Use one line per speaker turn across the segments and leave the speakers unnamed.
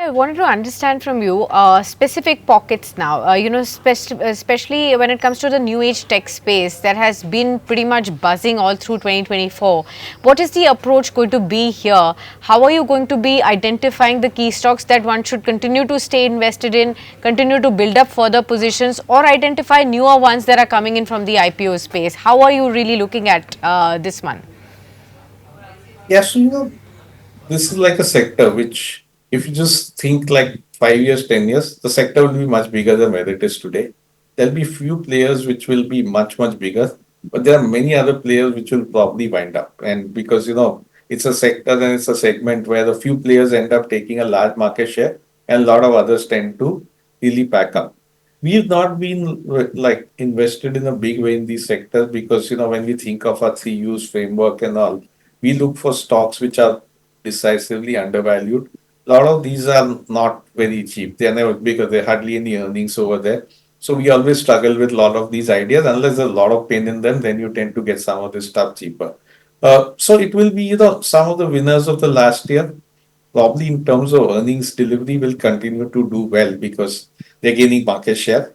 I wanted to understand from you specific pockets now. Especially when it comes to the new age tech space that has been pretty much buzzing all through 2024. What is the approach going to be here? How are you going to be identifying the key stocks that one should continue to stay invested in, continue to build up further positions, or identify newer ones that are coming in from the IPO space? How are you really looking at this one?
Yeah, so this is like a sector which, if you just think like 5 years, 10 years, the sector will be much bigger than where it is today. There'll be few players which will be much, much bigger, but there are many other players which will probably wind up. And because, it's a sector and it's a segment where the few players end up taking a large market share and a lot of others tend to really pack up. We've not been like invested in a big way in these sectors because, when we think of our three use framework and all, we look for stocks which are decisively undervalued. A lot of these are not very cheap. They are never because there are hardly any earnings over there. So we always struggle with a lot of these ideas. Unless there's a lot of pain in them, then you tend to get some of this stuff cheaper. So it will be, some of the winners of the last year, probably in terms of earnings delivery, will continue to do well because they're gaining market share.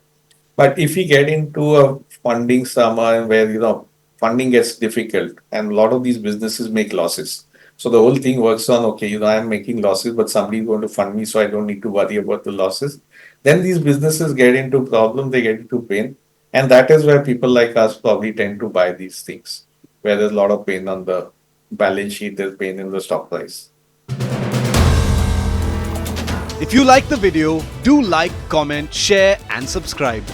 But if we get into a funding summer where funding gets difficult and a lot of these businesses make losses. So the whole thing works on, okay, I'm making losses, but somebody's going to fund me, so I don't need to worry about the losses. Then these businesses get into problem, they get into pain. And that is where people like us probably tend to buy these things, where there's a lot of pain on the balance sheet, there's pain in the stock price.
If you like the video, do like, comment, share and subscribe.